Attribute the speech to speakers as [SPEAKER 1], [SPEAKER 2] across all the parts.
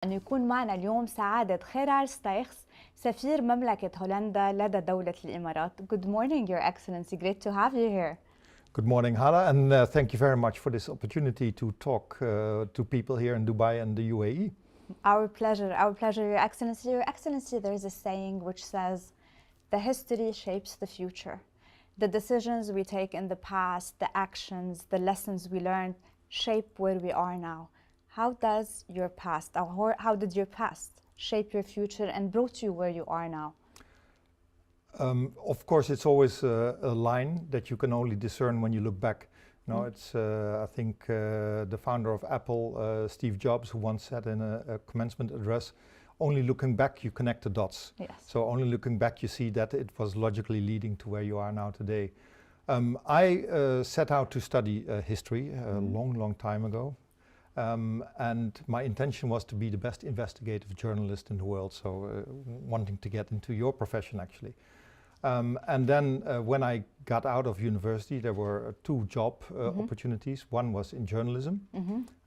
[SPEAKER 1] أن يكون معنا اليوم سعادة خيرار ستيغز سفير مملكة هولندا لدى دولة الإمارات. Good morning, Your Excellency. Great to have you here.
[SPEAKER 2] Good morning, Hala, and thank you very much for this opportunity to talk to people here in Dubai and the UAE.
[SPEAKER 1] Our pleasure, Your Excellency. Your Excellency, there's a saying which says, the history shapes the future. The decisions we take in the past, the actions, the lessons we learned shape where we are now. How does your past, or how did your past shape your future and brought you where you are now?
[SPEAKER 2] Of course, it's always a line that you can only discern when you look back. It's I think the founder of Apple, Steve Jobs, who once said in a commencement address, only looking back you connect the dots.
[SPEAKER 1] Yes.
[SPEAKER 2] So only looking back you see that it was logically leading to where you are now today. I set out to study history a long time ago. And my intention was to be the best investigative journalist in the world, so wanting to get into your profession actually. And then when I got out of university, there were two job opportunities. One was in journalism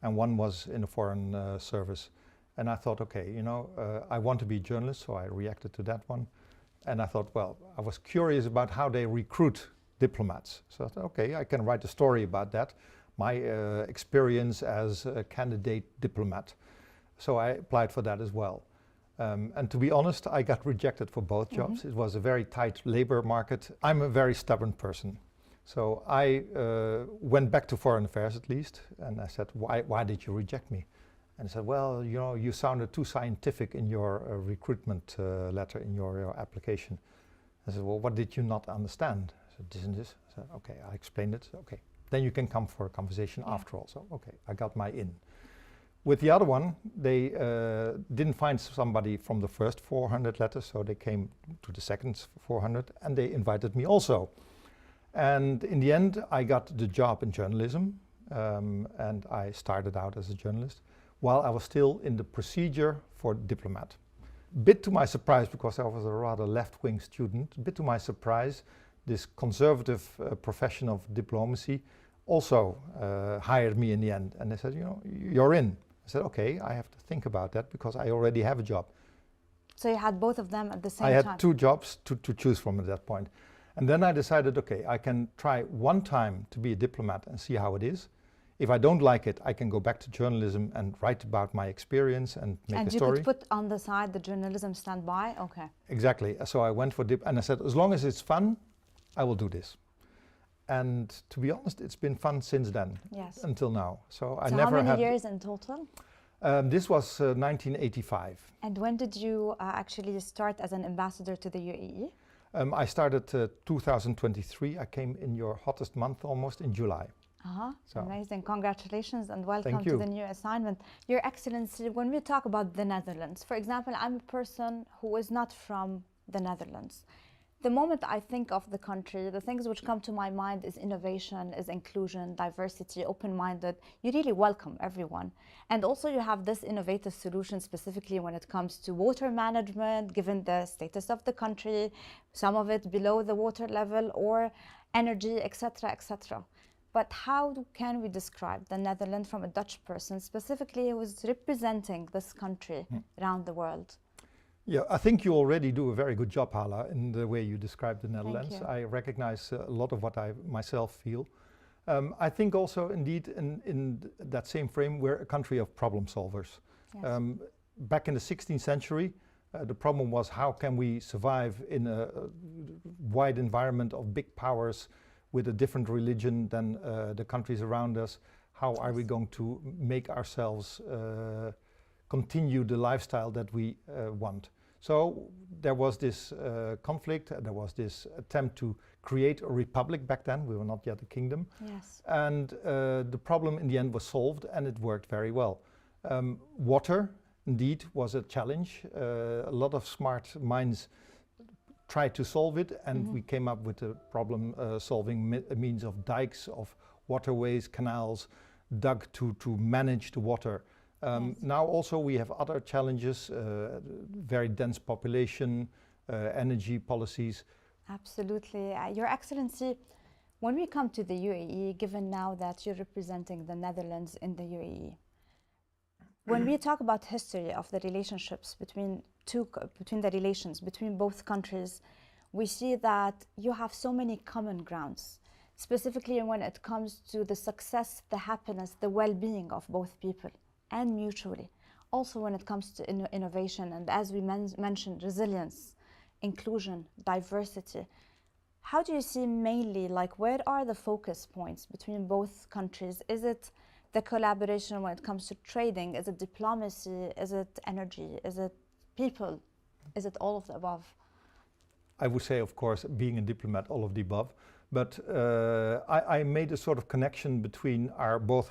[SPEAKER 2] and one was in the foreign service. And I thought, okay, I want to be a journalist, so I reacted to that one. And I thought, well, I was curious about how they recruit diplomats. So I thought, okay, I can write a story about that. My experience as a candidate diplomat. So I applied for that as well. And to be honest, I got rejected for both jobs. It was a very tight labor market. I'm a very stubborn person. So I went back to Foreign Affairs at least, and I said, why did you reject me? And he said, well, you sounded too scientific in your recruitment letter, in your application. I said, well, what did you not understand? I said, this and this. I said, okay, I explained it. Okay. Then you can come for a conversation after all. So, okay, I got my in. With the other one, they didn't find somebody from the first 400 letters, so they came to the second 400, and they invited me also. And in the end, I got the job in journalism, and I started out as a journalist, while I was still in the procedure for diplomat. Bit to my surprise, because I was a rather left-wing student, bit to my surprise, this conservative profession of diplomacy also hired me in the end, and they said, you're in. I said, okay, I have to think about that because I already have a job.
[SPEAKER 1] So you had both of them at the same time?
[SPEAKER 2] I had two jobs to choose from at that point. And then I decided, okay, I can try one time to be a diplomat and see how it is. If I don't like it, I can go back to journalism and write about my experience and make a story.
[SPEAKER 1] And you could put on the side the journalism standby? Okay.
[SPEAKER 2] Exactly. So I went for and I said, as long as it's fun, I will do this. And to be honest, it's been fun since then, until now. So I never had.
[SPEAKER 1] How many years in total?
[SPEAKER 2] This was 1985.
[SPEAKER 1] And when did you actually start as an ambassador to the UAE?
[SPEAKER 2] I started 2023. I came in your hottest month almost in July.
[SPEAKER 1] So amazing. Congratulations and welcome to the new assignment. Your Excellency, when we talk about the Netherlands, for example, I'm a person who is not from the Netherlands. The moment I think of the country, the things which come to my mind is innovation, is inclusion, diversity, open-minded. You really welcome everyone. And also you have this innovative solution specifically when it comes to water management, given the status of the country, some of it below the water level, or energy, etc., etc. But how can we describe the Netherlands from a Dutch person, specifically who is representing this country around the world?
[SPEAKER 2] Yeah, I think you already do a very good job, Hala, in the way you describe the Netherlands. I recognize a lot of what I myself feel. I think also, indeed, in that same frame, we're a country of problem solvers. Yes. Back in the 16th century, the problem was how can we survive in a wide environment of big powers with a different religion than the countries around us? How are we going to make ourselves continue the lifestyle that we want? So there was this conflict, there was this attempt to create a republic back then. We were not yet a kingdom.
[SPEAKER 1] Yes.
[SPEAKER 2] And the problem in the end was solved, and it worked very well. Water, indeed, was a challenge. A lot of smart minds tried to solve it, and we came up with a problem solving means of dikes, of waterways, canals, dug to manage the water. Now also we have other challenges, very dense population, energy policies.
[SPEAKER 1] Absolutely. Your Excellency, when we come to the UAE, given now that you're representing the Netherlands in the UAE, When we talk about history of the relationships between between both countries, we see that you have so many common grounds, specifically when it comes to the success, the happiness, the well-being of both people, and mutually. Also when it comes to innovation, and as we mentioned, resilience, inclusion, diversity. How do you see mainly, like, where are the focus points between both countries? Is it the collaboration when it comes to trading? Is it diplomacy? Is it energy? Is it people? Is it all of the above?
[SPEAKER 2] I would say, of course, being a diplomat, all of the above. But I made a sort of connection between our both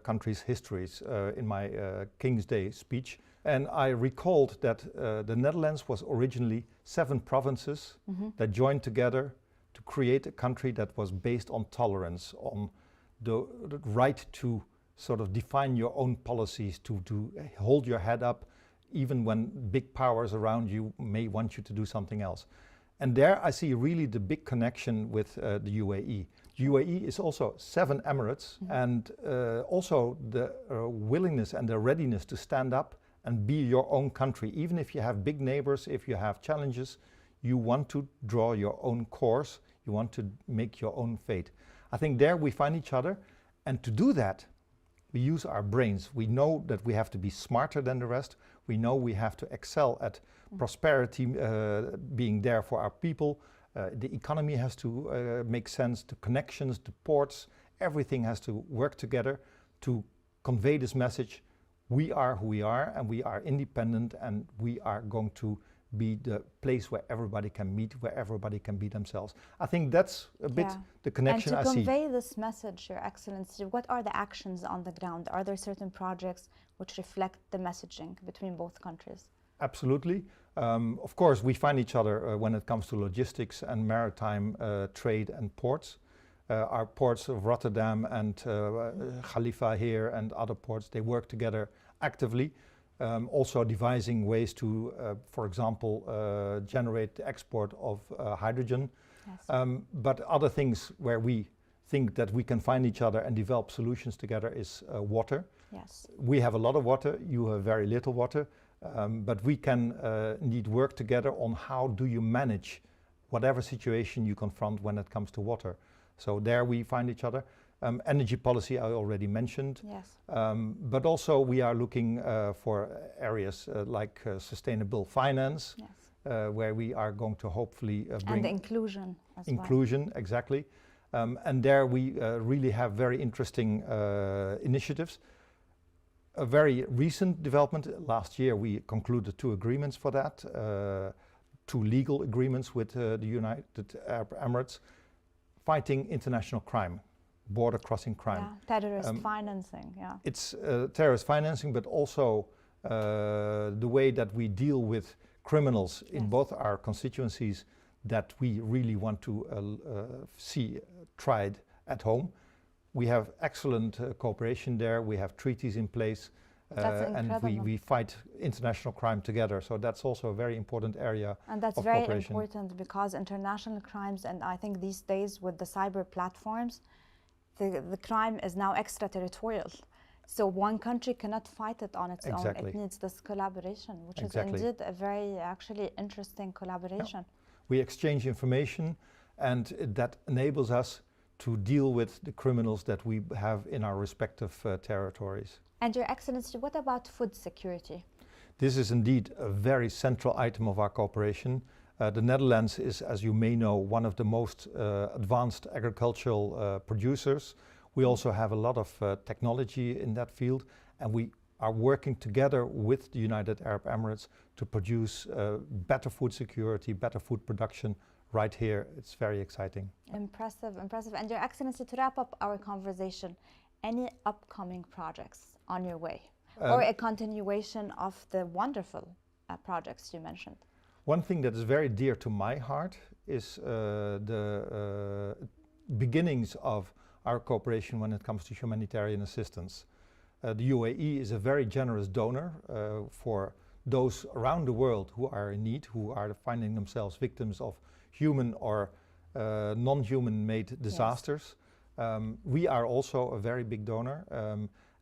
[SPEAKER 2] countries' histories in my King's Day speech. And I recalled that the Netherlands was originally 7 provinces that joined together to create a country that was based on tolerance, on the right to sort of define your own policies, to hold your head up, even when big powers around you may want you to do something else. And there I see really the big connection with the UAE. UAE is also 7 emirates, and also the willingness and the readiness to stand up and be your own country. Even if you have big neighbors, if you have challenges, you want to draw your own course, you want to make your own fate. I think there we find each other, and to do that, we use our brains. We know that we have to be smarter than the rest. We know we have to excel at prosperity, being there for our people. The economy has to make sense, the connections, the ports, everything has to work together to convey this message. We are who we are, and we are independent, and we are going to be the place where everybody can meet, where everybody can be themselves. I think that's a bit the connection I see.
[SPEAKER 1] And to convey this message, Your Excellency, what are the actions on the ground? Are there certain projects which reflect the messaging between both countries?
[SPEAKER 2] Absolutely. Of course, we find each other when it comes to logistics and maritime trade and ports. Our ports of Rotterdam and Khalifa here and other ports, they work together actively. Also devising ways to, for example, generate the export of hydrogen. Yes. But other things where we think that we can find each other and develop solutions together is water.
[SPEAKER 1] Yes.
[SPEAKER 2] We have a lot of water, you have very little water, but we can indeed work together on how do you manage whatever situation you confront when it comes to water. So there we find each other. Energy policy I already mentioned.
[SPEAKER 1] Yes.
[SPEAKER 2] But also we are looking for areas like sustainable finance, yes. Where we are going to hopefully bring...
[SPEAKER 1] And inclusion as
[SPEAKER 2] inclusion, well. Exactly. And there we really have very interesting initiatives. A very recent development, last year we concluded 2 agreements for that, 2 legal agreements with the United Arab Emirates, fighting international crime. Border crossing crime.
[SPEAKER 1] Yeah, terrorist financing, yeah. It's
[SPEAKER 2] terrorist financing, but also the way that we deal with criminals in yes. both our constituencies that we really want to see tried at home. We have excellent cooperation there. We have treaties in place and we fight international crime together. So that's also a very important area.
[SPEAKER 1] And that's very important because international crimes, and I think these days with the cyber platforms, the crime is now extraterritorial. So one country cannot fight it on its
[SPEAKER 2] exactly.
[SPEAKER 1] own. It needs this collaboration, which
[SPEAKER 2] exactly.
[SPEAKER 1] is indeed a very actually interesting collaboration.
[SPEAKER 2] Yeah. We exchange information, and that enables us to deal with the criminals that we have in our respective territories.
[SPEAKER 1] And Your Excellency, what about food security?
[SPEAKER 2] This is indeed a very central item of our cooperation. The Netherlands is, as you may know, one of the most advanced agricultural producers. We also have a lot of technology in that field, and we are working together with the United Arab Emirates to produce better food security, better food production right here. It's very exciting.
[SPEAKER 1] Impressive, impressive. And Your Excellency, to wrap up our conversation, any upcoming projects on your way? Or a continuation of the wonderful projects you mentioned?
[SPEAKER 2] One thing that is very dear to my heart is the beginnings of our cooperation when it comes to humanitarian assistance. The UAE is a very generous donor for those around the world who are in need, who are finding themselves victims of human or non-human made disasters. Yes. We are also a very big donor,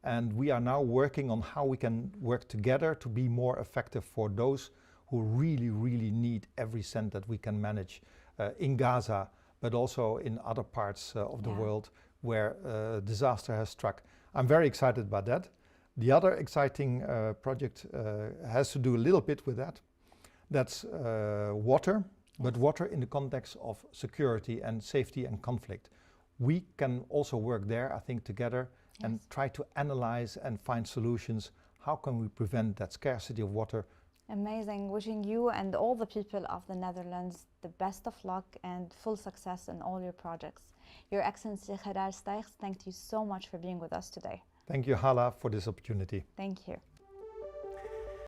[SPEAKER 2] And we are now working on how we can work together to be more effective for those who really, really need every cent that we can manage in Gaza, but also in other parts of the world where disaster has struck. I'm very excited about that. The other exciting project has to do a little bit with that. That's water, but water in the context of security and safety and conflict. We can also work there, I think, together and try to analyze and find solutions. How can we prevent that scarcity of water?
[SPEAKER 1] Amazing. Wishing you and all the people of the Netherlands the best of luck and full success in all your projects. Your Excellency Gerard Steeghs, thank you so much for being with us today.
[SPEAKER 2] Thank you, Hala, for this opportunity.
[SPEAKER 1] Thank you.